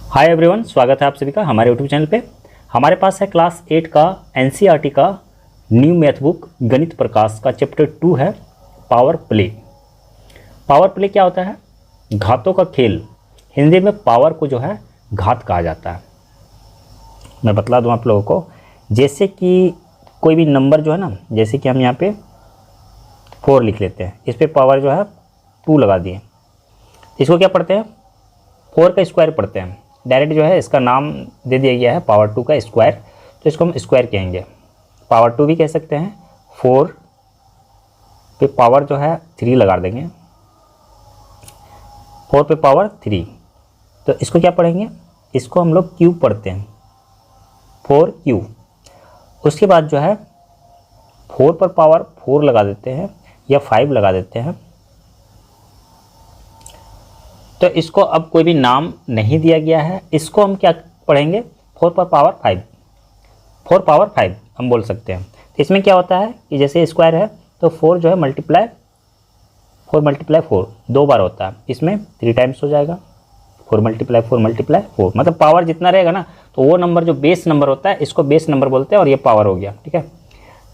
Hi everyone, स्वागत है आप सभी का हमारे यूट्यूब चैनल पे। हमारे पास है क्लास 8 का एनसीईआरटी का न्यू मैथ बुक गणित प्रकाश का चैप्टर 2 है पावर प्ले। पावर प्ले क्या होता है? घातों का खेल। हिंदी में पावर को जो है घात कहा जाता है। मैं बतला दूं आप लोगों को, जैसे कि कोई भी नंबर जो है ना, जैसे कि हम यहाँ पे 4 लिख लेते हैं, इस पर पावर जो है 2 लगा दिए, इसको क्या पढ़ते हैं? 4 का स्क्वायर पढ़ते हैं। डायरेक्ट जो है इसका नाम दे दिया गया है पावर 2 का स्क्वायर, तो इसको हम स्क्वायर कहेंगे। पावर 2 भी कह सकते हैं। 4 पे पावर जो है 3 लगा देंगे, 4 पे पावर 3, तो इसको क्या पढ़ेंगे? इसको हम लोग क्यूब पढ़ते हैं, 4 क्यूब। उसके बाद जो है 4 पर पावर 4 लगा देते हैं या 5 लगा देते हैं। तो इसको अब कोई भी नाम नहीं दिया गया है, इसको हम क्या पढ़ेंगे? 4 पर पावर 5, 4 पावर 5 हम बोल सकते हैं। तो इसमें क्या होता है कि जैसे स्क्वायर है तो 4 जो है मल्टीप्लाई 4 2 बार होता है, इसमें 3 टाइम्स हो जाएगा। 4 मल्टीप्लाई 4 मतलब पावर जितना रहेगा ना, तो वो नंबर जो बेस नंबर होता है, इसको बेस नंबर बोलते हैं और ये पावर हो गया, ठीक है।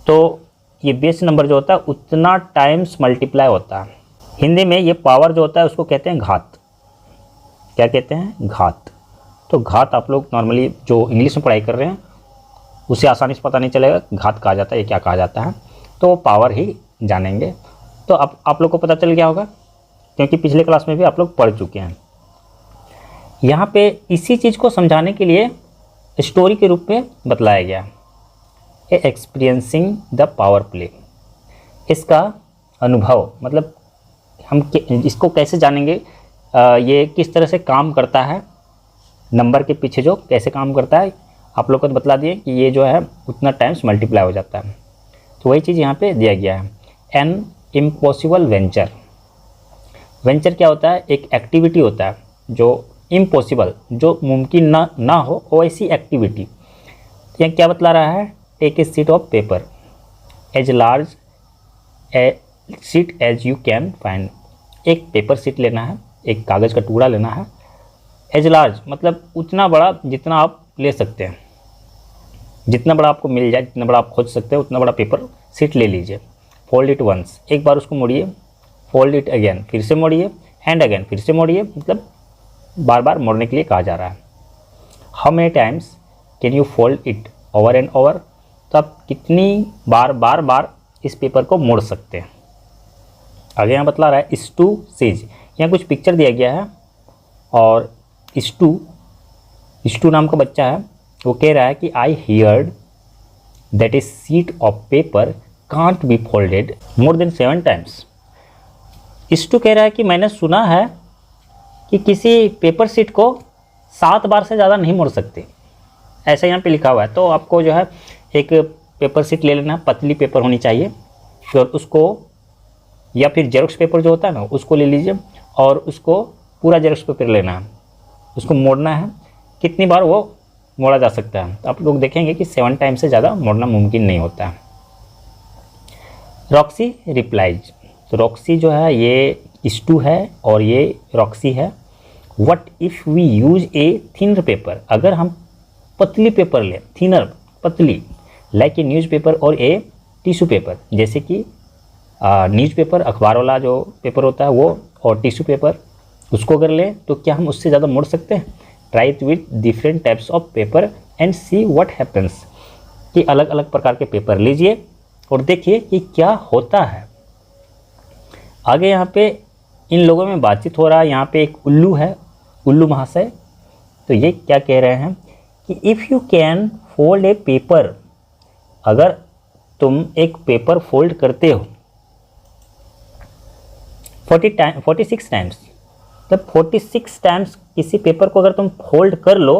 तो ये बेस नंबर जो होता है उतना टाइम्स मल्टीप्लाई होता है। हिंदी में ये पावर जो होता है उसको कहते हैं घात। क्या कहते हैं? घात। तो घात आप लोग नॉर्मली जो इंग्लिश में पढ़ाई कर रहे हैं उसे आसानी से पता नहीं चलेगा घात कहा जाता है, ये क्या कहा जाता है, तो वो पावर ही जानेंगे। तो अब आप लोग को पता चल गया होगा, क्योंकि पिछले क्लास में भी आप लोग पढ़ चुके हैं। यहाँ पे इसी चीज़ को समझाने के लिए स्टोरी के रूप में बतलाया गया, एक्सपीरियंसिंग द पावर प्ले। इसका अनुभव मतलब हम इसको कैसे जानेंगे, ये किस तरह से काम करता है, नंबर के पीछे जो कैसे काम करता है, आप लोग को तो बतला दिए कि ये जो है उतना टाइम्स मल्टीप्लाई हो जाता है। तो वही चीज़ यहाँ पे दिया गया है। An impossible venture. वेंचर क्या होता है? एक एक्टिविटी होता है जो इम्पॉसिबल, जो मुमकिन ना हो, वैसी एक्टिविटी। यहाँ क्या बतला रहा है? Take a sheet of paper as large a sheet as you can find. एक पेपर शीट लेना है, एक कागज़ का टुकड़ा लेना है। एज लार्ज मतलब उतना बड़ा जितना आप ले सकते हैं, जितना बड़ा आपको मिल जाए, जितना बड़ा आप खोज सकते हैं उतना बड़ा पेपर शीट ले लीजिए। फोल्ड इट वंस, एक बार उसको मोड़िए। फोल्ड इट अगेन, फिर से मोड़िए। एंड अगेन, फिर से मोड़िए, मतलब बार बार मोड़ने के लिए कहा जा रहा है। How many times can you fold it over and over. तो आप कितनी बार इस पेपर को मोड़ सकते हैं। आगे यहाँ बतला रहा है इस्टू सेज। यहाँ कुछ पिक्चर दिया गया है और इस्टू नाम का बच्चा है, वो कह रहा है कि आई heard that A sheet of paper can't be folded more than 7 times. Is to कह रहा है कि मैंने सुना है कि किसी पेपर शीट को 7 बार से ज़्यादा नहीं मोड़ सकते, ऐसा यहाँ पे लिखा हुआ है। तो आपको जो है एक पेपर शीट ले लेना, पतली पेपर होनी चाहिए, फिर उसको या फिर जेरोक्स पेपर जो होता है ना उसको ले लीजिए और उसको पूरा जेरोक्स पेपर लेना है, उसको मोड़ना है। कितनी बार वो मोड़ा जा सकता है? तो आप लोग देखेंगे कि 7 टाइम से ज़्यादा मोड़ना मुमकिन नहीं होता है। Roxy replies. तो रॉक्सी जो है ये इस्टू है और ये रॉक्सी है। What if we use a thinner paper. अगर हम पतली पेपर लें, थिनर पतली, लाइक ए न्यूज़ पेपर और ए टिश्यू पेपर, जैसे कि न्यूज़ पेपर अखबार वाला जो पेपर होता है वो, और टिश्यू पेपर, उसको अगर लें तो क्या हम उससे ज़्यादा मोड़ सकते हैं? Try it with different types of paper and see what happens. कि अलग अलग प्रकार के पेपर लीजिए और देखिए कि क्या होता है। आगे यहाँ पे इन लोगों में बातचीत हो रहा है। यहाँ पे एक उल्लू है, उल्लू महाशय। तो ये क्या कह रहे हैं कि if you can fold A paper, अगर तुम एक पेपर फोल्ड करते हो 46 टाइम्स, तब 46 टाइम्स किसी पेपर को अगर तुम फोल्ड कर लो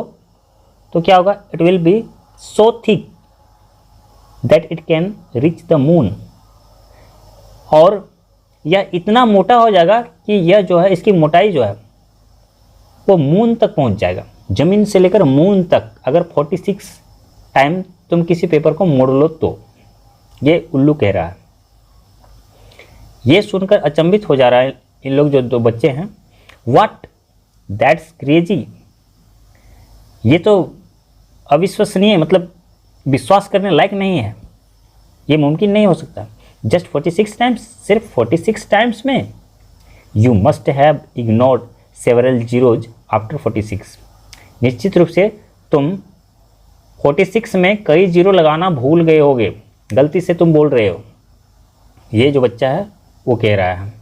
तो क्या होगा? It will be so thick that it can reach the moon. और यह इतना मोटा हो जाएगा कि यह जो है, इसकी मोटाई जो है वो मून तक पहुंच जाएगा, ज़मीन से लेकर मून तक, अगर 46 टाइम तुम किसी पेपर को मोड़ लो तो। ये उल्लू कह रहा है। ये सुनकर अचंभित हो जा रहा है इन लोग जो 2 बच्चे हैं। What that's crazy. ये तो अविश्वसनीय, मतलब विश्वास करने लायक नहीं है, ये मुमकिन नहीं हो सकता। जस्ट 46 टाइम्स, सिर्फ 46 टाइम्स में। You must have ignored several zeros after 46। निश्चित रूप से तुम 46 में कई जीरो लगाना भूल गए होगे, गलती से तुम बोल रहे हो। ये जो बच्चा है वो कह रहा है,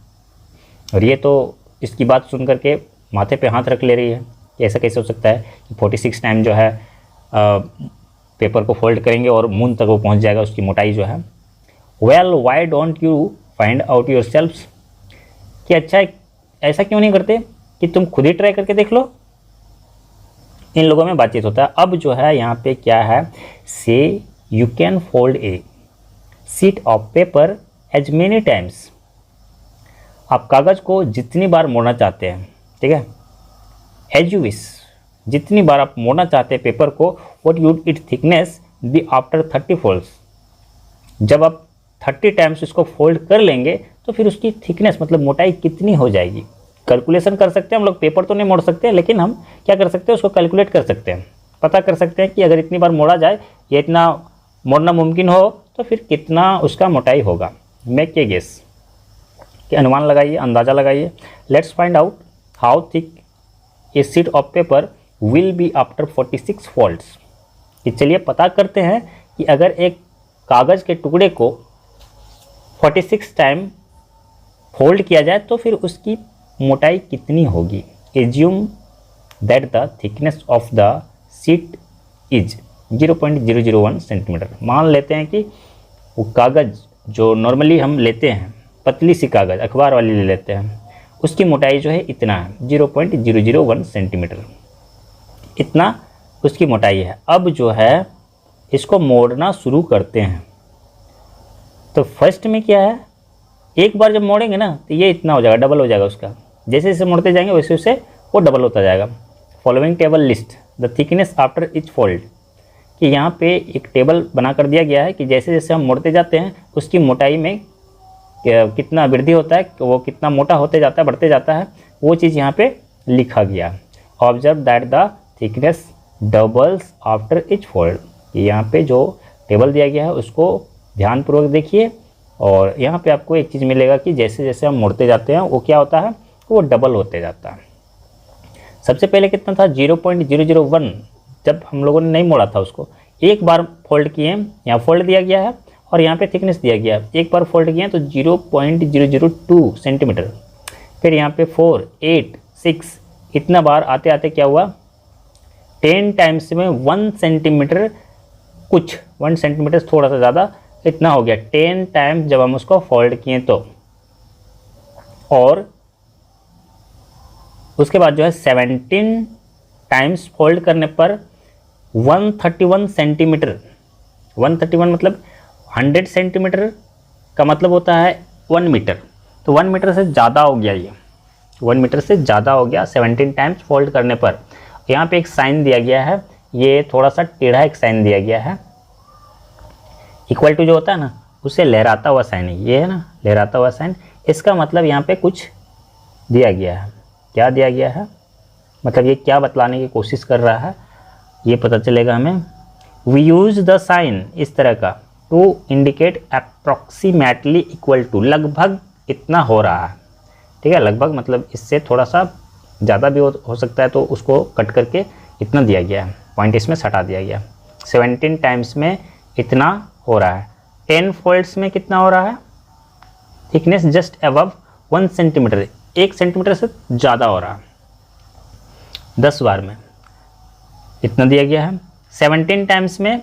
और ये तो इसकी बात सुन करके माथे पे हाथ रख ले रही है कि ऐसा कैसे हो सकता है कि 46 टाइम जो है पेपर को फोल्ड करेंगे और मून तक वो पहुंच जाएगा, उसकी मोटाई जो है। Well why don't you find out yourselves, कि अच्छा ऐसा क्यों नहीं करते कि तुम खुद ही ट्राई करके देख लो। इन लोगों में बातचीत होता है। अब जो है यहाँ पे क्या है, से you can fold a sheet of paper as many times. आप कागज़ को जितनी बार मोड़ना चाहते हैं, ठीक है, एज यू विश, जितनी बार आप मोड़ना चाहते हैं पेपर को, what would it thickness be after 30 folds. जब आप 30 टाइम्स इसको फोल्ड कर लेंगे तो फिर उसकी थिकनेस मतलब मोटाई कितनी हो जाएगी। कैलकुलेशन कर सकते हैं हम लोग, पेपर तो नहीं मोड़ सकते, लेकिन हम क्या कर सकते हैं, उसको कैलकुलेट कर सकते हैं, पता कर सकते हैं कि अगर इतनी बार मोड़ा जाए या इतना मोड़ना मुमकिन हो तो फिर कितना उसका मोटाई होगा। मेक ए गेस, कि अनुमान लगाइए, अंदाज़ा लगाइए। Let's find out how thick A sheet of paper will be after 46 folds. कि चलिए पता करते हैं कि अगर एक कागज़ के टुकड़े को 46 टाइम फोल्ड किया जाए तो फिर उसकी मोटाई कितनी होगी। Assume that the thickness of the sheet is 0.001 centimetre. मान लेते हैं कि वो कागज़ जो नॉर्मली हम लेते हैं, पतली सी कागज़ अखबार वाली ले लेते हैं, उसकी मोटाई जो है इतना है, 0.001 सेंटीमीटर, इतना उसकी मोटाई है। अब जो है इसको मोड़ना शुरू करते हैं। तो फर्स्ट में क्या है, एक बार जब मोड़ेंगे ना तो ये इतना हो जाएगा, डबल हो जाएगा उसका। जैसे जैसे मोड़ते जाएंगे वैसे वैसे वो डबल होता जाएगा। Following table list the thickness after etch fold, कि यहाँ पे एक टेबल बना कर दिया गया है कि जैसे जैसे हम मोड़ते जाते हैं उसकी मोटाई में कितना वृद्धि होता है, वो कितना मोटा होते जाता है, बढ़ते जाता है, वो चीज़ यहाँ पे लिखा गया। Observe that the thickness doubles after etch fold. यहाँ पे जो टेबल दिया गया है उसको ध्यानपूर्वक देखिए, और यहाँ पे आपको एक चीज़ मिलेगा कि जैसे जैसे हम मोड़ते जाते हैं वो क्या होता है, वो डबल होते जाता है। सबसे पहले कितना था, 0.001। जब हम लोगों ने नहीं मोड़ा था उसको, एक बार फोल्ड किए, यहाँ फोल्ड दिया गया है और यहाँ पे थिकनेस दिया गया है, एक बार फोल्ड किए तो 0.002 सेंटीमीटर। फिर यहाँ पे 4, 8, 6, इतना बार आते आते क्या हुआ, 10 टाइम्स में 1 सेंटीमीटर, कुछ 1 सेंटीमीटर थोड़ा सा ज़्यादा, इतना हो गया 10 टाइम्स जब हम उसको फोल्ड किए तो। और उसके बाद जो है 17 टाइम्स फोल्ड करने पर 131 सेंटीमीटर, 131 मतलब 100 सेंटीमीटर का मतलब होता है 1 मीटर, तो 1 मीटर से ज़्यादा हो गया, ये 1 मीटर से ज़्यादा हो गया 17 टाइम्स फोल्ड करने पर। यहाँ पे एक साइन दिया गया है, ये थोड़ा सा टेढ़ा एक साइन दिया गया है, इक्वल टू जो होता है ना उसे लहराता हुआ साइन है, ये है ना लहराता हुआ साइन। इसका मतलब यहाँ पे कुछ दिया गया है, क्या दिया गया है, मतलब ये क्या बतलाने की कोशिश कर रहा है ये पता चलेगा हमें। वी यूज द साइन इस तरह का to indicate approximately equal to, लगभग इतना हो रहा है, ठीक है, लगभग मतलब इससे थोड़ा सा ज़्यादा भी हो सकता है, तो उसको कट करके इतना दिया गया है, पॉइंट इसमें सटा दिया गया। 17 टाइम्स में इतना हो रहा है, 10 फोल्ड्स में कितना हो रहा है, thickness just above 1 centimetre, 1 centimetre से ज़्यादा हो रहा है, 10 बार में इतना दिया गया है। 17 टाइम्स में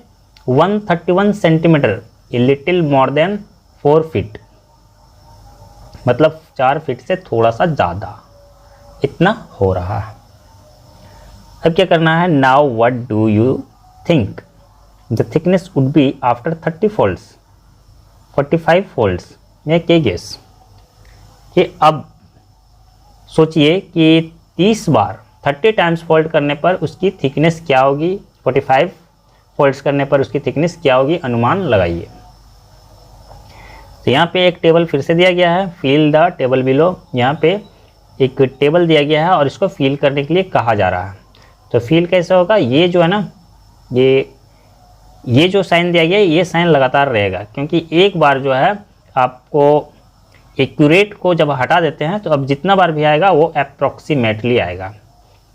131 centimetre, a little more than 4 feet, मतलब 4 फीट से थोड़ा सा ज़्यादा इतना हो रहा है। अब क्या करना है, now what do you think the thickness would be after 30 folds, 45 folds. Make a guess, कि अब सोचिए कि 30 बार 30 टाइम्स फोल्ड करने पर उसकी थिकनेस क्या होगी, 45 फोल्ड्स करने पर उसकी थिकनेस क्या होगी, अनुमान लगाइए। तो यहाँ पे एक टेबल फिर से दिया गया है, फिल द टेबल बिलो। यहाँ पे एक टेबल दिया गया है और इसको फिल करने के लिए कहा जा रहा है। तो फील कैसे होगा, ये जो है ना, ये जो साइन दिया गया है ये साइन लगातार रहेगा, क्योंकि एक बार जो है आपको एक्यूरेट को जब हटा देते हैं तो अब जितना बार भी आएगा वो अप्रॉक्सीमेटली आएगा।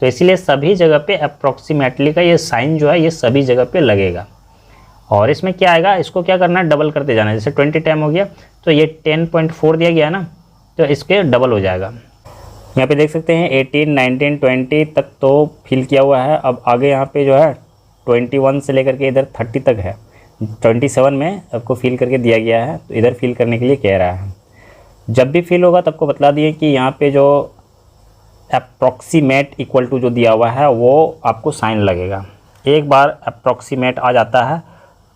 तो इसीलिए सभी जगह पे अप्रॉक्सीमेटली का ये साइन जो है ये सभी जगह पे लगेगा। और इसमें क्या आएगा, इसको क्या करना है, डबल करते जाना है। जैसे 20 टाइम हो गया तो ये 10.4 दिया गया ना, तो इसके डबल हो जाएगा। यहाँ पे देख सकते हैं 18, 19, 20 तक तो फिल किया हुआ है। अब आगे यहाँ पे जो है 21 से लेकर के इधर 30 तक है। 27 में आपको फिल करके दिया गया है, तो इधर फिल करने के लिए कह रहा है। जब भी फिल होगा तब को बतला दिए कि यहाँ पे जो अप्रॉक्सीमेट इक्वल टू जो दिया हुआ है वो आपको साइन लगेगा। एक बार अप्रॉक्सीमेट आ जाता है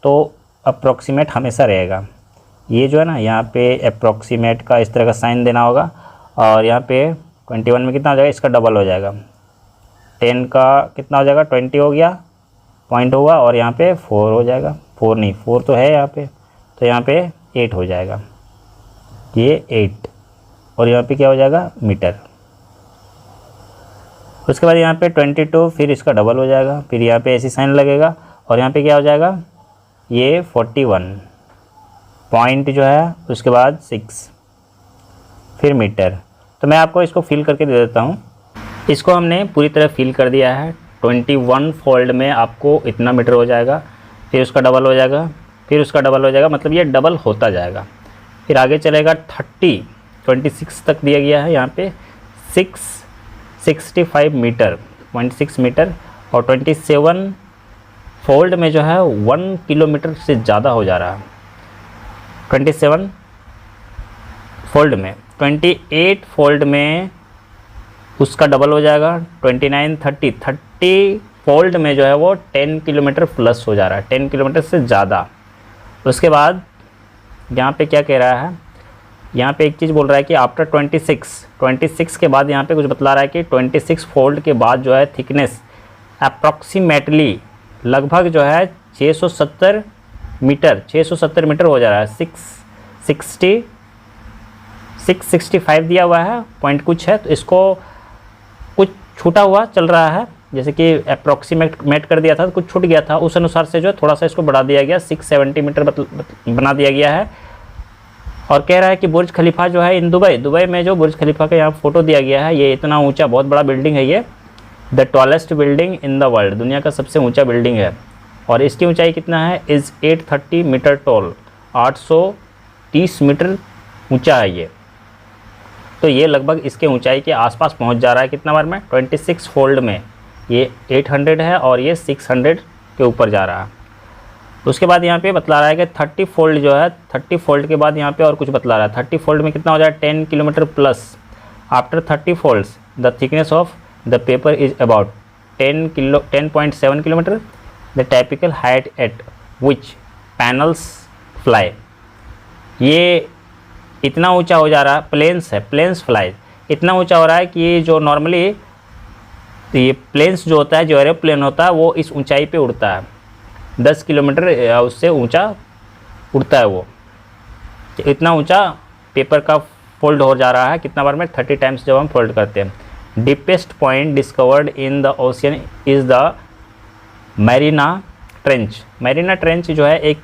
तो अप्रॉक्सीमेट हमेशा रहेगा। ये जो है ना, यहाँ पे अप्रॉक्सीमेट का इस तरह का साइन देना होगा। और यहाँ पे 21 में कितना हो जाएगा, इसका डबल हो जाएगा। 10 का कितना हो जाएगा, 20 हो गया, पॉइंट होगा, और यहाँ पे 4 हो जाएगा। 4 नहीं, 4 तो है यहाँ पे, तो यहाँ पे 8 हो जाएगा, ये 8। और यहाँ पे क्या हो जाएगा, मीटर। उसके बाद यहाँ पे 22, फिर इसका डबल हो जाएगा, फिर यहाँ पे ऐसी साइन लगेगा, और यहाँ पे क्या हो जाएगा, ये 41 पॉइंट जो है, उसके बाद 6, फिर मीटर। तो मैं आपको इसको फिल करके दे देता हूँ। इसको हमने पूरी तरह फिल कर दिया है। 21 फोल्ड में आपको इतना मीटर हो जाएगा, फिर उसका डबल हो जाएगा, फिर उसका डबल हो जाएगा, मतलब ये डबल होता जाएगा। फिर आगे चलेगा 26 तक दिया गया है, यहाँ पे 665 मीटर, 0.6 मीटर। और 27 फोल्ड में जो है 1 किलोमीटर से ज़्यादा हो जा रहा है। 27 फोल्ड में, 28 फोल्ड में उसका डबल हो जाएगा। 29, 30 फोल्ड में जो है वो 10 किलोमीटर प्लस हो जा रहा है, 10 किलोमीटर से ज़्यादा। उसके बाद यहाँ पे क्या कह रहा है, यहाँ पे एक चीज़ बोल रहा है कि आफ्टर 26 के बाद यहाँ पे कुछ बतला रहा है कि 26 फोल्ड के बाद जो है थिकनेस अप्रॉक्सीमेटली लगभग जो है 670 मीटर हो जा रहा है। 665 दिया हुआ है, पॉइंट कुछ है, तो इसको कुछ छूटा हुआ चल रहा है। जैसे कि अप्रॉक्सीमेट कर दिया था तो कुछ छूट गया था, उस अनुसार से जो है थोड़ा सा इसको बढ़ा दिया गया, 670 मीटर बना दिया गया है। और कह रहा है कि बुर्ज खलीफा जो है इन दुबई में जो बुर्ज खलीफा का यहाँ फोटो दिया गया है, ये इतना ऊंचा बहुत बड़ा बिल्डिंग है। ये the tallest building in the world, दुनिया का सबसे ऊंचा बिल्डिंग है। और इसकी ऊंचाई कितना है, इज़ 830 मीटर टॉल, 830 मीटर ऊंचा है ये। तो ये लगभग इसके ऊंचाई के आसपास पहुंच जा रहा है। कितना बार में, 26 फोल्ड में ये 800 है और ये 600 के ऊपर जा रहा है। उसके बाद यहाँ पे बतला रहा है कि 30 फोल्ड जो है, 30 फोल्ड के बाद यहाँ पे और कुछ बतला रहा है। 30 फोल्ड में कितना हो जाएगा, 10 kilometre plus. After 30 folds the thickness of the paper is about 10.7 kilometre, the typical height eight which panels fly. ये इतना ऊंचा हो जा रहा है, प्लेन्स फ्लाई इतना ऊंचा हो रहा है कि जो नॉर्मली ये प्लेन्स जो होता है, जो एरोप्लेन होता है, वो इस ऊंचाई पे उड़ता है। 10 किलोमीटर उससे ऊंचा उड़ता है वो। इतना ऊंचा पेपर का फोल्ड हो जा रहा है। कितना बार में, 30 टाइम्स जब हम फोल्ड करते हैं। Deepest point discovered in the ocean is the Mariana trench. Mariana trench जो है एक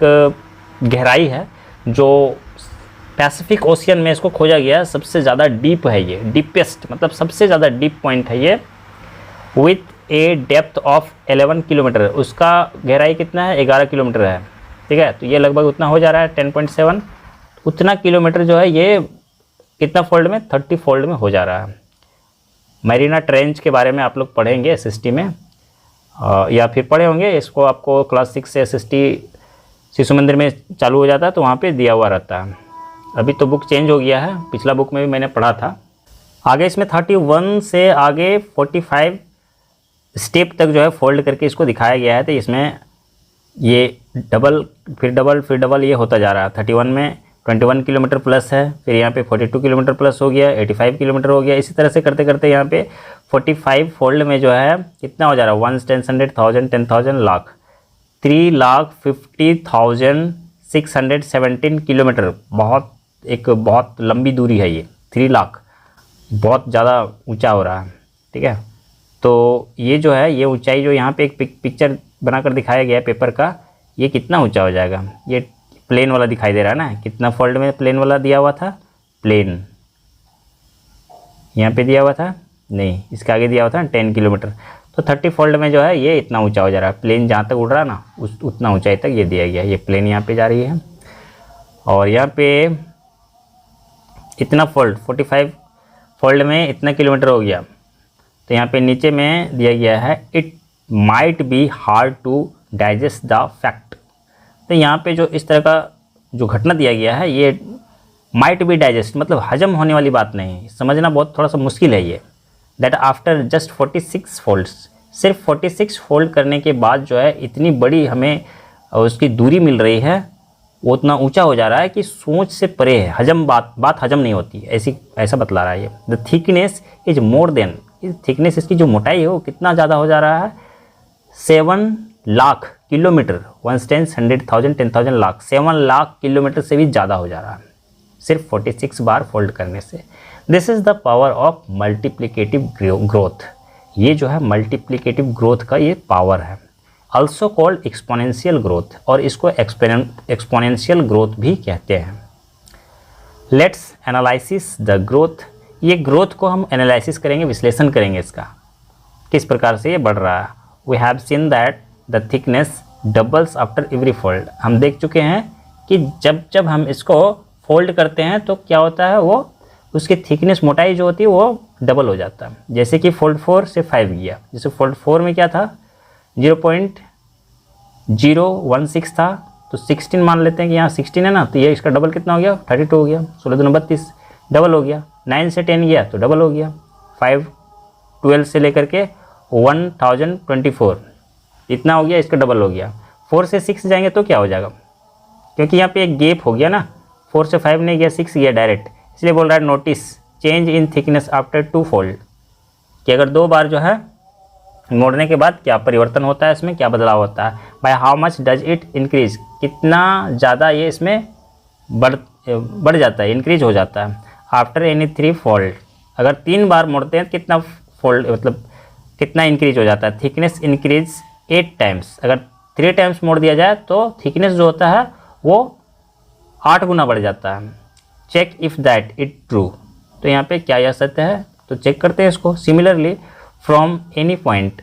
गहराई है जो पैसिफिक ओशियन में इसको खोजा गया है। सबसे ज़्यादा डीप है ये, डीपेस्ट मतलब सबसे ज़्यादा डीप पॉइंट है ये। With A depth of 11 kilometre, उसका गहराई कितना है, 11 किलोमीटर है। ठीक है, तो ये लगभग उतना हो जा रहा है, 10.7 उतना किलोमीटर जो है ये कितना फोल्ड में, 30 फोल्ड में हो जा रहा है। मैरीना ट्रेंच के बारे में आप लोग पढ़ेंगे एसएसटी में, या फिर पढ़े होंगे इसको। आपको क्लास 6 से एसएसटी शिशु मंदिर में चालू हो जाता है तो वहाँ पे दिया हुआ रहता है। अभी तो बुक चेंज हो गया है, पिछला बुक में भी मैंने पढ़ा था। आगे इसमें 31 से आगे 45 स्टेप तक जो है फोल्ड करके इसको दिखाया गया है। तो इसमें ये डबल फिर डबल ये होता जा रहा है। 31 में 21 किलोमीटर प्लस है, फिर यहाँ पे 42 किलोमीटर प्लस हो गया, 85 किलोमीटर हो गया। इसी तरह से करते करते यहाँ पे 45 फोल्ड में जो है कितना हो जा रहा है, 1 10 100 1000 10,000 लाख 3,50,617 किलोमीटर। बहुत लंबी दूरी है ये। 3 लाख बहुत ज़्यादा ऊंचा हो रहा है। ठीक है, तो ये जो है, ये ऊंचाई जो यहाँ पे एक पिक्चर बनाकर दिखाया गया है पेपर का, ये कितना ऊंचा हो जाएगा, ये प्लेन वाला दिखाई दे रहा है ना, कितना फोल्ड में प्लेन वाला दिया हुआ था, प्लेन यहाँ पे दिया हुआ था, नहीं इसके आगे दिया हुआ था 10 किलोमीटर, तो 30 फोल्ड में जो है ये इतना ऊंचा हो जा रहा है। प्लेन जहाँ तक उड़ रहा है ना उतना ऊंचाई तक ये दिया गया है, ये प्लेन यहाँ पे जा रही है और यहाँ पे इतना फोल्ड 45 फोल्ड में इतना किलोमीटर हो गया। तो यहाँ पे नीचे में दिया गया है it might be hard to digest the fact. तो यहाँ पे जो इस तरह का जो घटना दिया गया है, ये माइट बी डाइजेस्ट मतलब हजम होने वाली बात नहीं है, समझना बहुत थोड़ा सा मुश्किल है ये। दैट आफ्टर जस्ट 46 फोल्ड्स, सिर्फ 46 फोल्ड करने के बाद जो है इतनी बड़ी हमें उसकी दूरी मिल रही है, वो उतना ऊंचा हो जा रहा है कि सोच से परे है, हजम बात हजम नहीं होती ऐसा बतला रहा है ये। The thickness is more than, thickness इसकी जो मोटाई है वो कितना ज़्यादा हो जा रहा है, 7 लाख किलोमीटर, 1 10 100,000 10,000 लाख, 7 लाख किलोमीटर से भी ज़्यादा हो जा रहा है सिर्फ 46 बार फोल्ड करने से। This is the power of multiplicative growth, ये जो है मल्टीप्लिकेटिव ग्रोथ का ये पावर है। ऑल्सो कॉल्ड एक्सपोनेंशियल ग्रोथ, और इसको एक्सपोनेंशियल ग्रोथ भी कहते हैं। लेट्स एनालिसिस द ग्रोथ, ये ग्रोथ को हम एनालिसिस करेंगे, विश्लेषण करेंगे इसका किस प्रकार से ये बढ़ रहा है। We have seen that the thickness doubles after every fold, हम देख चुके हैं कि जब हम इसको फोल्ड करते हैं तो क्या होता है, वो उसकी थिकनेस मोटाई जो होती है वो डबल हो जाता है। जैसे कि फोल्ड 4 से 5 गया, जैसे फोल्ड 4 में क्या था 0.016 था, तो 16 मान लेते हैं कि यहाँ 16 है ना, तो ये इसका डबल कितना हो गया 32 हो गया, 16 दूनी 32 डबल हो गया। 9 से 10 गया तो डबल हो गया। 5 12 से लेकर के 1024 इतना हो गया, इसका डबल हो गया। 4 से 6 जाएंगे तो क्या हो जाएगा, क्योंकि यहाँ पे एक गैप हो गया ना, 4 से 5 नहीं गया 6 गया डायरेक्ट, इसलिए बोल रहा है notice change in thickness after 2 fold, कि अगर 2 बार जो है मोड़ने के बाद क्या परिवर्तन होता है, इसमें क्या बदलाव होता है। By how much does it increase, कितना ज़्यादा ये इसमें बढ़ जाता है, इंक्रीज हो जाता है। आफ्टर एनी 3 फोल्ड, अगर 3 बार मोड़ते हैं कितना फोल्ड मतलब कितना इंक्रीज हो जाता है। थिकनेस इंक्रीज 8 टाइम्स, अगर 3 टाइम्स मोड़ दिया जाए तो थिकनेस जो होता है वो 8 गुना बढ़ जाता है। Check if that it true, तो यहाँ पे क्या यह सत्य है, तो चेक करते हैं इसको। सिमिलरली फ्रॉम एनी पॉइंट,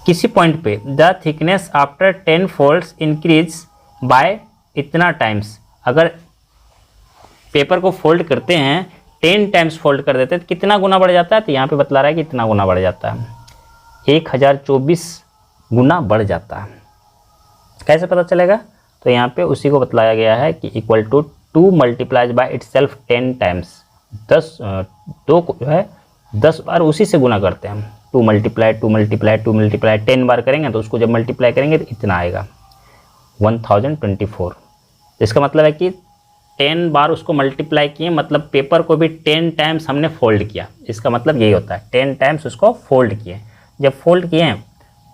किसी पॉइंट पे the thickness after 10 folds increase by इतना टाइम्स, अगर पेपर को फोल्ड करते हैं 10 टाइम्स फोल्ड कर देते हैं तो कितना गुना बढ़ जाता है, तो यहाँ पे बतला रहा है कि इतना गुना बढ़ जाता है, 1024 गुना बढ़ जाता है। कैसे पता चलेगा, तो यहाँ पे उसी को बतलाया गया है कि equal to 2 multiplies by itself 10 times, 2 को जो है 10 बार उसी से गुना करते हैं हम। 2 मल्टीप्लाई 10 बार करेंगे तो उसको जब मल्टीप्लाई करेंगे तो इतना आएगा 1024। इसका मतलब है कि 10 बार उसको मल्टीप्लाई किए, मतलब पेपर को भी 10 टाइम्स हमने फोल्ड किया, इसका मतलब यही होता है 10 टाइम्स उसको फोल्ड किए। जब फोल्ड किए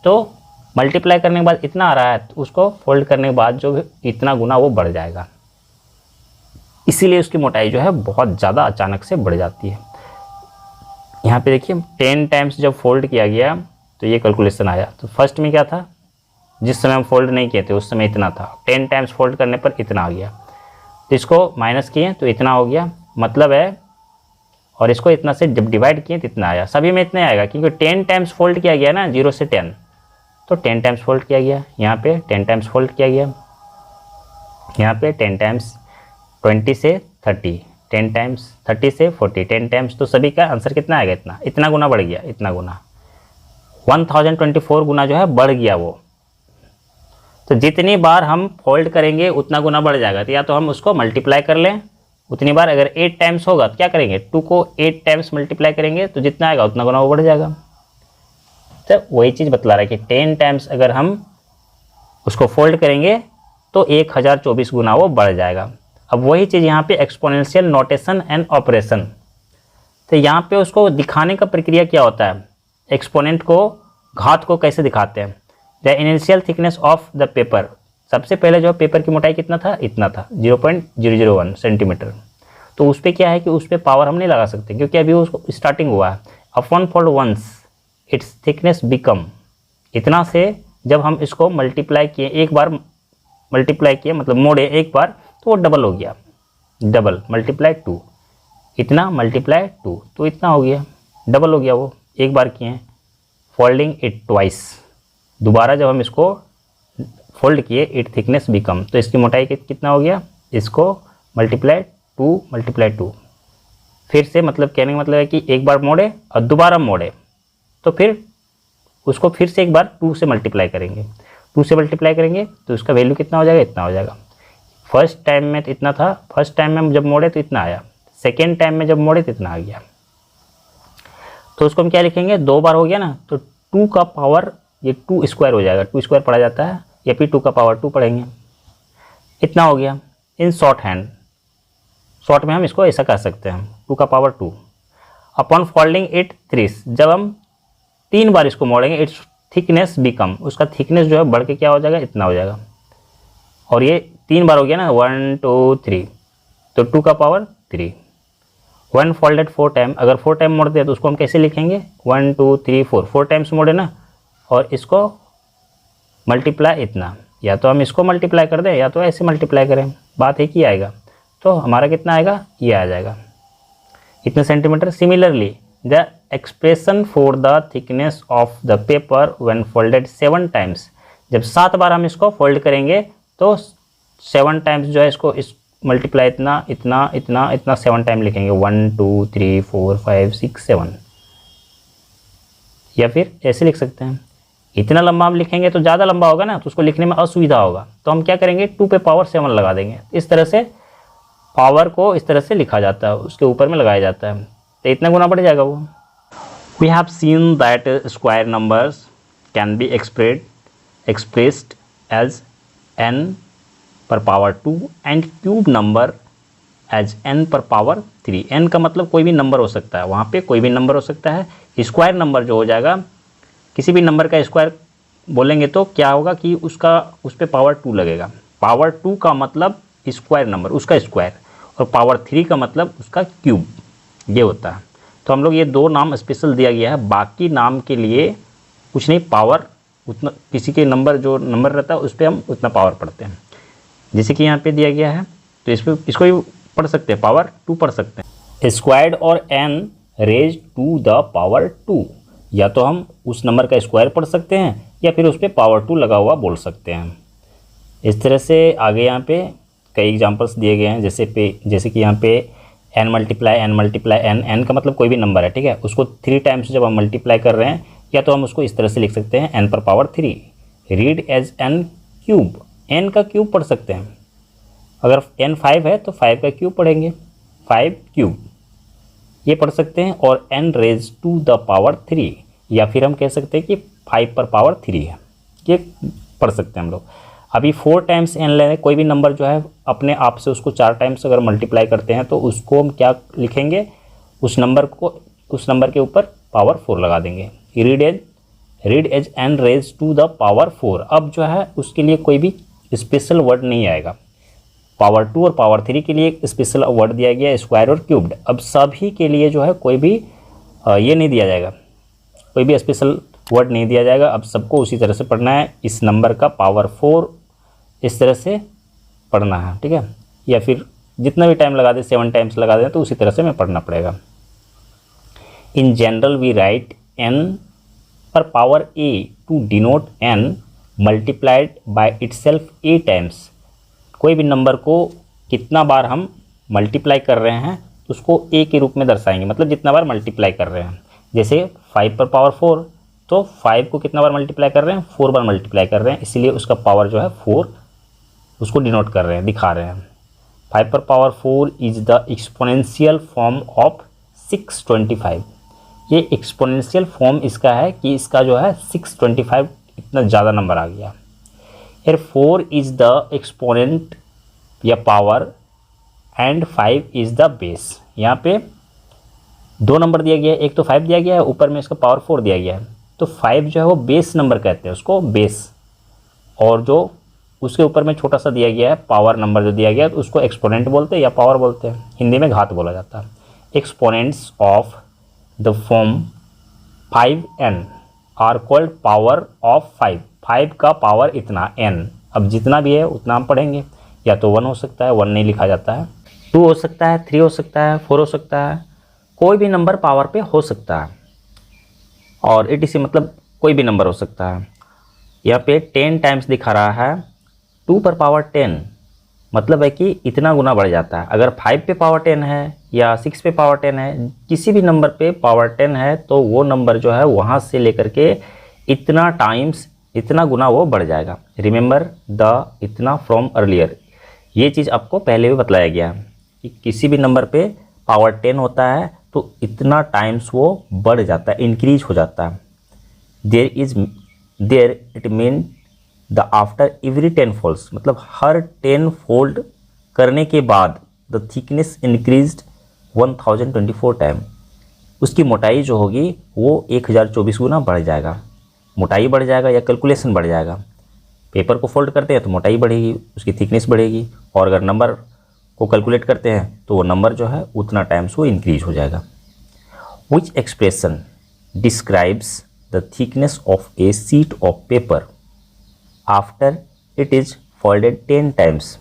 तो मल्टीप्लाई करने के बाद इतना आ रहा है, तो उसको फोल्ड करने के बाद जो इतना गुना वो बढ़ जाएगा, इसीलिए उसकी मोटाई जो है बहुत ज़्यादा अचानक से बढ़ जाती है। यहाँ पे देखिए 10 टाइम्स जब फोल्ड किया गया तो ये कैलकुलेशन आया। तो फर्स्ट में क्या था, जिस समय हम फोल्ड नहीं किए थे उस समय इतना था, 10 टाइम्स फोल्ड करने पर इतना आ गया, तो इसको माइनस किए तो इतना हो गया, मतलब है, और इसको इतना से जब डिवाइड किए तो इतना आया, सभी में इतना आएगा क्योंकि 10 टाइम्स फोल्ड किया गया ना 0 से 10, तो 10 टाइम्स फोल्ड किया गया, यहाँ पे 10 टाइम्स फोल्ड किया गया, यहाँ पे 10 टाइम्स 20 से 30, 10 टाइम्स 30 से 40, 10 टाइम्स, तो सभी का आंसर कितना आएगा, इतना गुना बढ़ गया, इतना गुना 1024 गुना जो है बढ़ गया वो। तो जितनी बार हम फोल्ड करेंगे उतना गुना बढ़ जाएगा, तो या तो हम उसको मल्टीप्लाई कर लें उतनी बार, अगर 8 टाइम्स होगा तो क्या करेंगे 2 को 8 टाइम्स मल्टीप्लाई करेंगे तो जितना आएगा उतना गुना वो बढ़ जाएगा। तो वही चीज़ बतला रहा है कि 10 टाइम्स अगर हम उसको फोल्ड करेंगे तो 1024 गुना वो बढ़ जाएगा। अब वही चीज़ यहाँ पे एक्सपोनेंशियल नोटेशन एंड ऑपरेशन, तो यहाँ पे उसको दिखाने का प्रक्रिया क्या होता है, एक्सपोनेंट को घात को कैसे दिखाते हैं। The initial thickness of the paper, सबसे पहले जो पेपर की मोटाई कितना था, इतना था 0.001 सेंटीमीटर, तो उस पर क्या है कि उस पर पावर हम नहीं लगा सकते क्योंकि अभी उसको स्टार्टिंग हुआ है। Upon fold once its thickness become, इतना से जब हम इसको मल्टीप्लाई किए, एक बार मल्टीप्लाई किए मतलब मोड़े एक बार, तो वो डबल हो गया, डबल मल्टीप्लाई 2, इतना मल्टीप्लाई 2, तो इतना हो गया, डबल हो गया, वो एक बार किए हैं। फोल्डिंग इट ट्वाइस, दोबारा जब हम इसको फोल्ड किए, इट थिकनेस बिकम, तो इसकी मोटाई कितना हो गया, इसको मल्टीप्लाई 2, फिर से मतलब कहने का मतलब है कि एक बार मोड़े और दोबारा मोड़े, तो फिर उसको फिर से एक बार 2 से मल्टीप्लाई करेंगे, 2 से मल्टीप्लाई करेंगे तो उसका वैल्यू कितना हो जाएगा, इतना हो जाएगा। फर्स्ट टाइम में तो इतना था, फर्स्ट टाइम में जब मोड़े तो इतना आया, सेकेंड टाइम में जब मोड़े तो इतना आ गया। तो उसको हम क्या लिखेंगे, 2 बार हो गया ना, तो 2 का पावर ये 2 स्क्वायर हो जाएगा, 2 स्क्वायर पढ़ा जाता है, या फिर 2 का पावर 2 पढ़ेंगे, इतना हो गया। इन शॉर्ट हैंड, शॉर्ट में हम इसको ऐसा कर सकते हैं, 2 का पावर 2 अपॉन फोल्डिंग इट 3, जब हम 3 बार इसको मोड़ेंगे, इट्स थिकनेस बिकम, उसका थिकनेस जो है बढ़ के क्या हो जाएगा, इतना हो जाएगा। और ये 3 बार हो गया ना, 1 2 3, तो 2 का पावर 3। 1 फोल्डेड 4 टाइम, अगर 4 टाइम मोड़ते हैं तो उसको हम कैसे लिखेंगे, 1 2 3 4 टाइम्स मोड़े ना, और इसको मल्टीप्लाई इतना, या तो हम इसको मल्टीप्लाई कर दें या तो ऐसे मल्टीप्लाई करें, बात एक ही आएगा। तो हमारा कितना आएगा, ये आ जाएगा, इतने centimetre. Similarly the expression for the thickness of the paper when folded 7 times, जब 7 बार हम इसको फोल्ड करेंगे तो 7 टाइम्स जो है इसको इस मल्टीप्लाई इतना इतना इतना इतना 7 टाइम लिखेंगे, 1 2 3 4 5 6 7, या फिर ऐसे लिख सकते हैं। इतना लंबा हम लिखेंगे तो ज़्यादा लंबा होगा ना, तो उसको लिखने में असुविधा होगा, तो हम क्या करेंगे, 2 पे पावर 7 लगा देंगे। इस तरह से पावर को इस तरह से लिखा जाता है, उसके ऊपर में लगाया जाता है, तो इतना गुना बढ़ जाएगा वो। We have seen that square numbers can be expressed as n पर power 2 and cube number as n पर पावर 3। n का मतलब कोई भी नंबर हो सकता है, वहाँ पे कोई भी नंबर हो सकता है। स्क्वायर नंबर जो हो जाएगा, किसी भी नंबर का स्क्वायर बोलेंगे तो क्या होगा कि उस पर पावर 2 लगेगा। पावर 2 का मतलब स्क्वायर नंबर, उसका स्क्वायर, और पावर 3 का मतलब उसका क्यूब, ये होता है। तो हम लोग ये 2 नाम स्पेशल दिया गया है, बाकी नाम के लिए कुछ नहीं, पावर उतना, किसी के नंबर जो नंबर रहता है उस पर हम उतना पावर पढ़ते हैं। जैसे कि यहाँ पे दिया गया है, तो इसको भी पढ़ सकते हैं, पावर 2 पढ़ सकते हैं। स्क्वायर्ड और n raise to the power 2, या तो हम उस नंबर का स्क्वायर पढ़ सकते हैं या फिर उस पर पावर 2 लगा हुआ बोल सकते हैं। इस तरह से आगे यहाँ पे कई एग्जांपल्स दिए गए हैं, जैसे कि यहाँ पे n मल्टीप्लाई n का मतलब कोई भी नंबर है, ठीक है, उसको 3 टाइम्स जब हम मल्टीप्लाई कर रहे हैं, या तो हम उसको इस तरह से लिख सकते हैं, n पर power 3। Read as n cube, n का क्यूब पढ़ सकते हैं, अगर n 5 है तो 5 का क्यूब पढ़ेंगे, 5 क्यूब ये पढ़ सकते हैं। और n raise to the power 3, या फिर हम कह सकते हैं कि 5 पर पावर 3 है, ये पढ़ सकते हैं हम लोग। अभी 4 टाइम्स n लें, कोई भी नंबर जो है अपने आप से उसको 4 टाइम्स अगर मल्टीप्लाई करते हैं तो उसको हम क्या लिखेंगे, उस नंबर के ऊपर पावर 4 लगा देंगे। Read as n raise to the power 4, अब जो है उसके लिए कोई भी स्पेशल वर्ड नहीं आएगा। पावर 2 और पावर 3 के लिए एक स्पेशल वर्ड दिया गया है, स्क्वायर और क्यूब्ड। अब सभी के लिए जो है कोई भी ये नहीं दिया जाएगा, कोई भी स्पेशल वर्ड नहीं दिया जाएगा। अब सबको उसी तरह से पढ़ना है, इस नंबर का पावर 4 इस तरह से पढ़ना है, ठीक है, या फिर जितना भी टाइम लगा दें, 7 टाइम्स लगा दें, तो उसी तरह से हमें पढ़ना पड़ेगा। In general we write n पर power a to denote n multiplied by itself a times. कोई भी नंबर को कितना बार हम मल्टीप्लाई कर रहे हैं उसको a के रूप में दर्शाएंगे, मतलब जितना बार मल्टीप्लाई कर रहे हैं। जैसे 5 पर पावर 4, तो 5 को कितना बार मल्टीप्लाई कर रहे हैं, 4 बार मल्टीप्लाई कर रहे हैं, इसलिए उसका पावर जो है 4 उसको डिनोट कर रहे हैं, दिखा रहे हैं। 5 पर power 4 is the exponential form of 625। ये एक्सपोनेंशियल फॉर्म इसका है कि इसका जो है 625 इतना ज़्यादा नंबर आ गया। फिर 4 इज़ द एक्सपोनेंट या power and 5 is the base. यहाँ पे 2 नंबर दिया गया है, एक तो 5 दिया गया है, ऊपर में इसका पावर 4 दिया गया है, तो 5 जो है वो बेस नंबर कहते हैं उसको, बेस, और जो उसके ऊपर में छोटा सा दिया गया है पावर नंबर जो दिया गया है, तो उसको एक्सपोनेंट बोलते हैं या पावर बोलते हैं, हिंदी में घात बोला जाता है। Exponents of the form 5n are called power of 5। 5 का पावर इतना n, अब जितना भी है उतना हम पढ़ेंगे। या तो 1 हो सकता है, 1 नहीं लिखा जाता है, 2 हो सकता है, 3 हो सकता है, 4 हो सकता है, कोई भी नंबर पावर पे हो सकता है। और etc मतलब कोई भी नंबर हो सकता है। यहाँ पे 10 टाइम्स दिखा रहा है, 2 पर पावर 10 मतलब है कि इतना गुना बढ़ जाता है। अगर 5 पे पावर 10 है या 6 पे पावर 10 है, किसी भी नंबर पे पावर 10 है, तो वो नंबर जो है वहाँ से लेकर के इतना टाइम्स, इतना गुना वो बढ़ जाएगा। रिमेंबर द इतना फ्रॉम अर्लियर, ये चीज़ आपको पहले भी बताया गया है कि किसी भी नंबर पे पावर 10 होता है तो इतना टाइम्स वो बढ़ जाता है, इंक्रीज हो जाता है। There it mean the after every 10 folds, मतलब हर 10 फोल्ड करने के बाद द थिकनेस इंक्रीज्ड 1024 टाइम, उसकी मोटाई जो होगी वो 1024 गुना बढ़ जाएगा। मोटाई बढ़ जाएगा या कैलकुलेशन बढ़ जाएगा। पेपर को फोल्ड करते हैं तो मोटाई बढ़ेगी, उसकी थिकनेस बढ़ेगी, और अगर नंबर को कैलकुलेट करते हैं तो वो नंबर जो है उतना टाइम्स वो इंक्रीज हो जाएगा। Which expression describes the thickness of a sheet of paper after it is folded 10 times.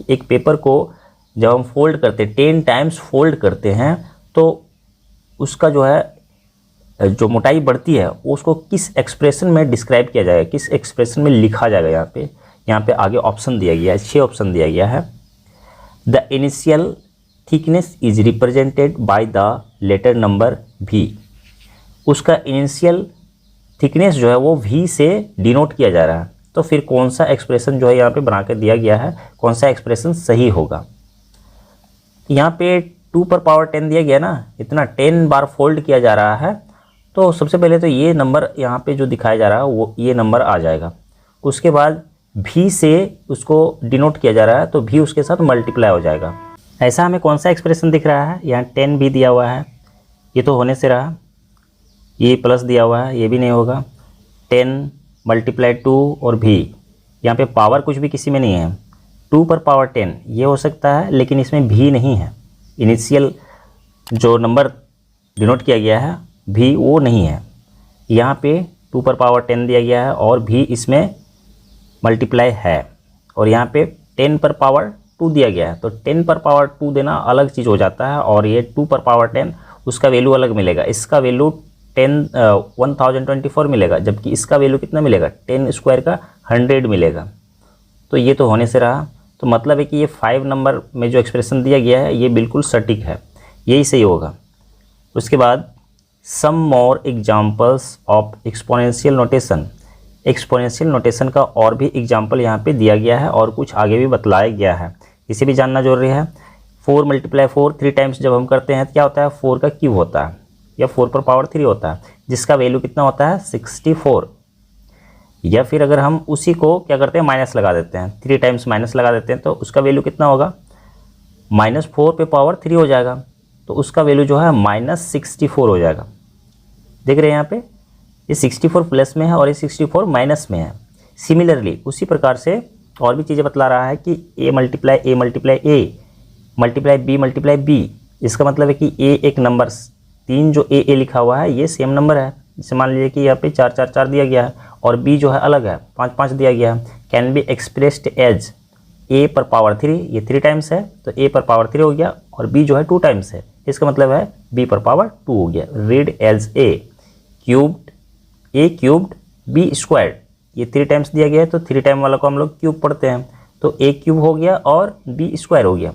एक पेपर को जब हम फोल्ड करते हैं, 10 टाइम्स फोल्ड करते हैं, तो उसका जो है जो मोटाई बढ़ती है उसको किस एक्सप्रेशन में डिस्क्राइब किया जाएगा, किस एक्सप्रेशन में लिखा जाएगा। यहाँ पे आगे ऑप्शन दिया गया है, 6 ऑप्शन दिया गया है। The initial thickness is represented by the letter number v। उसका इनिशियल थिकनेस जो है वो v से डिनोट किया जा रहा है। तो फिर कौन सा एक्सप्रेशन जो है यहाँ पे बना के दिया गया है, कौन सा एक्सप्रेशन सही होगा। यहाँ पे 2 पर पावर 10 दिया गया ना, इतना 10 बार फोल्ड किया जा रहा है, तो सबसे पहले तो ये नंबर यहाँ पे जो दिखाया जा रहा है वो ये नंबर आ जाएगा। उसके बाद v से उसको डिनोट किया जा रहा है तो v उसके साथ मल्टीप्लाई हो जाएगा। ऐसा हमें कौन सा एक्सप्रेशन दिख रहा है, यहाँ 10 भी दिया हुआ है, ये तो होने से रहा, ये प्लस दिया हुआ है, ये भी नहीं होगा। 10 मल्टीप्लाई 2 और v, यहाँ पे पावर कुछ भी किसी में नहीं है। 2 पर पावर 10 ये हो सकता है, लेकिन इसमें v नहीं है। इनिशियल जो नंबर डिनोट किया गया है v वो नहीं है। यहाँ पे 2 पर पावर 10 दिया गया है और v इसमें मल्टीप्लाई है, और यहाँ पे 10 पर पावर 2 दिया गया है, तो 10 पर पावर 2 देना अलग चीज़ हो जाता है, और ये 2 पर पावर 10 उसका वैल्यू अलग मिलेगा। इसका वैल्यू 1024 मिलेगा, जबकि इसका वैल्यू कितना मिलेगा, 10 स्क्वायर का 100 मिलेगा। तो ये तो होने से रहा, तो मतलब है कि ये 5 नंबर में जो एक्सप्रेशन दिया गया है ये बिल्कुल सटीक है, यही सही होगा। उसके बाद some more examples of exponential notation. Exponential notation का और भी एग्जाम्पल यहाँ पे दिया गया है और कुछ आगे भी बतलाया गया है, इसे भी जानना जरूरी है। 4 मल्टीप्लाई 4 3 टाइम्स जब हम करते हैं तो क्या होता है, 4 का क्यूब होता है या 4 पर पावर 3 होता है, जिसका वैल्यू कितना होता है 64। या फिर अगर हम उसी को क्या करते हैं, माइनस लगा देते हैं, 3 टाइम्स माइनस लगा देते हैं, तो उसका वैल्यू कितना होगा, -4 पे पावर 3 हो जाएगा, तो उसका वैल्यू जो है -64 हो जाएगा। देख रहे हैं यहाँ पे, ये 64 प्लस में है और ये 64 माइनस में है। सिमिलरली उसी प्रकार से और भी चीज़ें बतला रहा है कि a multiply a multiply a multiply b multiply b। इसका मतलब है कि a एक नंबर 3 जो a लिखा हुआ है ये सेम नंबर है। जैसे मान लीजिए कि यहाँ पे 4 4 4 दिया गया है और b जो है अलग है, 5 5 दिया गया है। Can be expressed as a पर पावर 3, ये 3 टाइम्स है तो a पर पावर 3 हो गया, और b जो है 2 टाइम्स है, इसका मतलब है b पर पावर 2 हो गया। Read as a cubed b squared, ये 3 टाइम्स दिया गया है तो 3 टाइम वाला को हम लोग क्यूब पढ़ते हैं, तो a क्यूब हो गया और b स्क्वायर हो गया।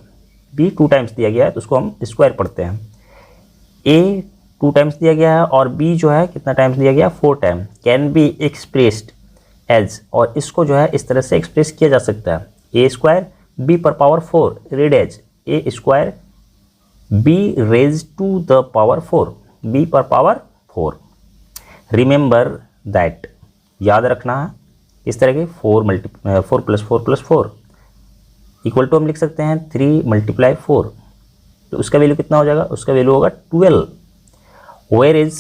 b 2 टाइम्स दिया गया है तो उसको हम स्क्वायर पढ़ते हैं। a 2 टाइम्स दिया गया है और b जो है कितना टाइम्स दिया गया, 4 time. Can be expressed as, और इसको जो है इस तरह से एक्सप्रेस किया जा सकता है, a स्क्वायर b पर power 4, read as a square b raise to the power 4, b पर पावर 4। रिमेंबर दैट, याद रखना है इस तरह के 4 प्लस 4 प्लस 4 इक्वल टू हम लिख सकते हैं 3 मल्टीप्लाई 4, तो उसका वैल्यू कितना हो जाएगा, उसका वैल्यू होगा 12। वेयर इज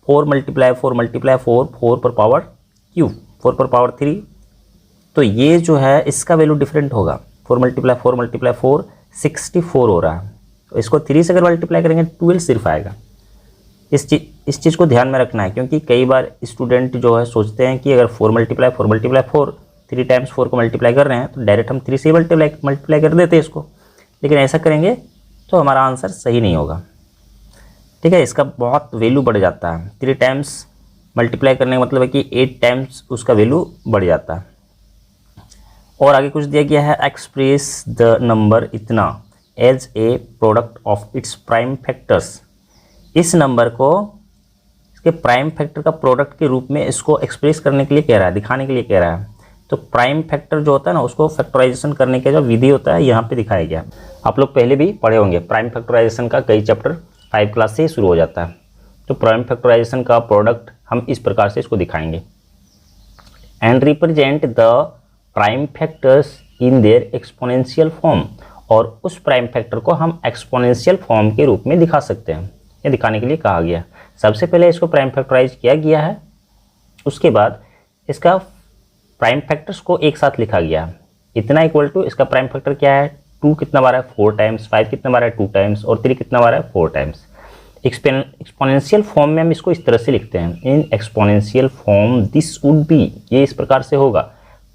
4 मल्टीप्लाई 4 मल्टीप्लाई 4, 4 पर पावर क्यूब, 4 पर पावर 3, तो ये जो है इसका वैल्यू डिफरेंट होगा। 4 मल्टीप्लाई 4 मल्टीप्लाई 4 64 हो रहा है, तो इसको 3 से अगर मल्टीप्लाई करेंगे 12 सिर्फ आएगा। इस चीज़ को ध्यान में रखना है, क्योंकि कई बार स्टूडेंट जो है सोचते हैं कि अगर 4 मल्टीप्लाई 4 3 टाइम्स 4 को मल्टीप्लाई कर रहे हैं तो डायरेक्ट हम 3 से मल्टीप्लाई कर देते हैं इसको, लेकिन ऐसा करेंगे तो हमारा आंसर सही नहीं होगा। ठीक है, इसका बहुत वैल्यू बढ़ जाता है। 3 टाइम्स मल्टीप्लाई करने का मतलब है कि 8 टाइम्स उसका वैल्यू बढ़ जाता है। और आगे कुछ दिया गया है, एक्सप्रेस द नंबर इतना as a product of its prime factors. इस नंबर को इसके प्राइम फैक्टर का प्रोडक्ट के रूप में इसको एक्सप्रेस करने के लिए कह रहा है, दिखाने के लिए कह रहा है। तो प्राइम फैक्टर जो होता है ना, उसको फैक्टराइजेशन करने का जो विधि होता है यहाँ पे दिखाया गया। आप लोग पहले भी पढ़े होंगे, प्राइम फैक्टराइजेशन का कई चैप्टर 5 क्लास से ही शुरू हो जाता है। तो प्राइम फैक्टराइजेशन का प्रोडक्ट हम इस प्रकार से इसको दिखाएंगे, and represent the prime factors in their exponential form. और उस प्राइम फैक्टर को हम एक्सपोनेंशियल फॉर्म के रूप में दिखा सकते हैं, ये दिखाने के लिए कहा गया। सबसे पहले इसको प्राइम फैक्टराइज किया गया है, उसके बाद इसका प्राइम फैक्टर्स को एक साथ लिखा गया। इतना इक्वल टू इसका प्राइम फैक्टर क्या है, 2 कितना बार है 4 टाइम्स, 5 कितना बार है 2 टाइम्स, और 3 कितना बार है 4 टाइम्स। एक्सपोनेंशियल फॉर्म में हम इसको इस तरह से लिखते हैं, in exponential form this would be, ये इस प्रकार से होगा।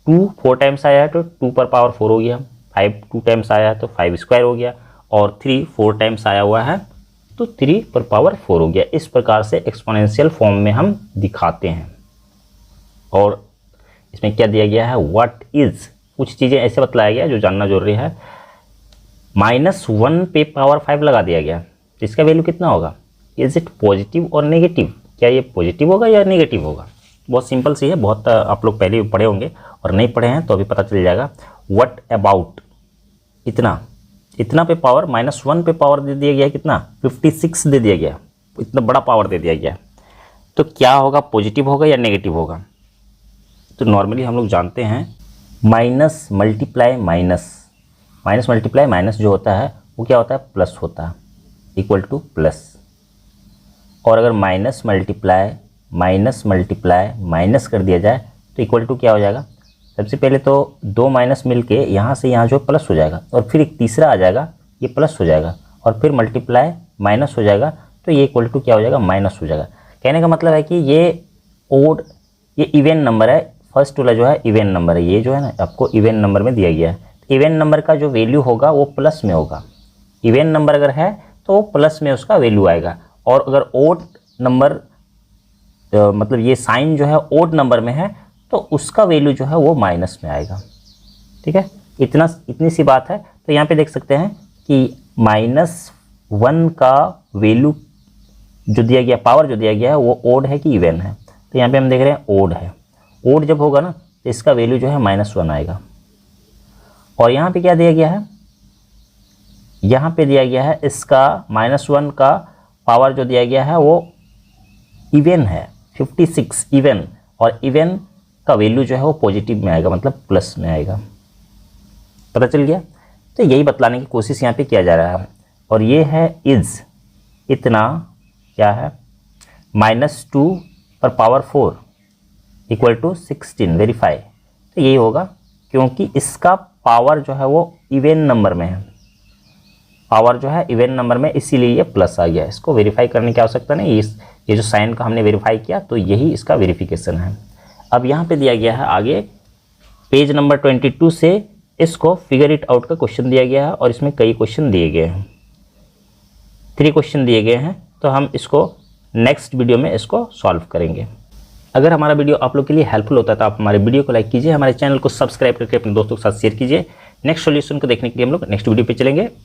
2 4 टाइम्स आया है तो 2 पर पावर 4 हो गया, 5 2 टाइम्स आया है तो 5 स्क्वायर हो गया, और 3 4 टाइम्स आया हुआ है तो 3 पर पावर 4 हो गया। इस प्रकार से एक्सपोनेंशियल फॉर्म में हम दिखाते हैं। और इसमें क्या दिया गया है, व्हाट इज, कुछ चीज़ें ऐसे बतलाया गया जो जानना जरूरी है। -1 पे पावर 5 लगा दिया गया, इसका वैल्यू कितना होगा, इज इट पॉजिटिव और नेगेटिव, क्या ये पॉजिटिव होगा या नेगेटिव होगा। बहुत सिंपल सी है, बहुत आप लोग पहले भी पढ़े होंगे, और नहीं पढ़े हैं तो अभी पता चल जाएगा। व्हाट अबाउट, इतना पे पावर -1 पे पावर दे दिया गया, कितना 56 दे दिया गया, इतना बड़ा पावर दे दिया गया, तो क्या होगा, पॉजिटिव होगा या नेगेटिव होगा। तो नॉर्मली हम लोग जानते हैं माइनस मल्टीप्लाई माइनस जो होता है वो क्या होता है, प्लस होता है, इक्वल टू प्लस। और अगर माइनस मल्टीप्लाई माइनस कर दिया जाए तो इक्वल टू क्या हो जाएगा, सबसे पहले तो 2 माइनस मिल के यहाँ से यहाँ जो प्लस हो जाएगा, और फिर एक तीसरा आ जाएगा, ये प्लस हो जाएगा, और फिर मल्टीप्लाई माइनस हो जाएगा, तो ये इक्वल टू क्या हो जाएगा, माइनस हो जाएगा। कहने का मतलब है कि ये इवन नंबर है, फर्स्ट वाला जो है इवन नंबर है, ये जो है ना आपको इवन नंबर में दिया गया है। इवन नंबर का जो वैल्यू होगा वो प्लस में होगा, इवन नंबर अगर है तो प्लस में उसका वैल्यू आएगा। और अगर ओड नंबर मतलब ये साइन जो है ओड नंबर में है तो उसका वैल्यू जो है वो माइनस में आएगा। ठीक है, इतनी सी बात है। तो यहाँ पे देख सकते हैं कि -1 का वैल्यू जो दिया गया, पावर जो दिया गया है वो ओड है कि इवन है। तो यहाँ पे हम देख रहे हैं ओड है, ओड जब होगा ना तो इसका वैल्यू जो है -1 आएगा। और यहाँ पे क्या दिया गया है, यहाँ पे दिया गया है इसका -1 का पावर जो दिया गया है वो इवन है, 56 इवन, और इवन का वैल्यू जो है वो पॉजिटिव में आएगा, मतलब प्लस में आएगा। पता चल गया। तो यही बतलाने की कोशिश यहाँ पे किया जा रहा है। और ये है इज, इतना क्या है, -2 पर पावर 4 इक्वल टू 16, वेरीफाई। तो यही होगा क्योंकि इसका पावर जो है वो इवन नंबर में है, पावर जो है इवन नंबर में, इसीलिए ये प्लस आ गया। इसको वेरीफाई करने की आवश्यकता नहीं, ये जो साइन का हमने वेरीफाई किया तो यही इसका वेरिफिकेशन है। अब यहाँ पे दिया गया है आगे पेज नंबर 22 से इसको फिगर इट आउट का क्वेश्चन दिया गया है, और इसमें कई क्वेश्चन दिए गए हैं, 3 क्वेश्चन दिए गए हैं। तो हम इसको नेक्स्ट वीडियो में इसको सॉल्व करेंगे। अगर हमारा वीडियो आप लोग के लिए हेल्पफुल होता है तो आप हमारे वीडियो को लाइक कीजिए, हमारे चैनल को सब्सक्राइब करके अपने दोस्तों के साथ शेयर कीजिए। नेक्स्ट सॉल्यूशन को देखने के लिए हम लोग नेक्स्ट वीडियो पे चलेंगे।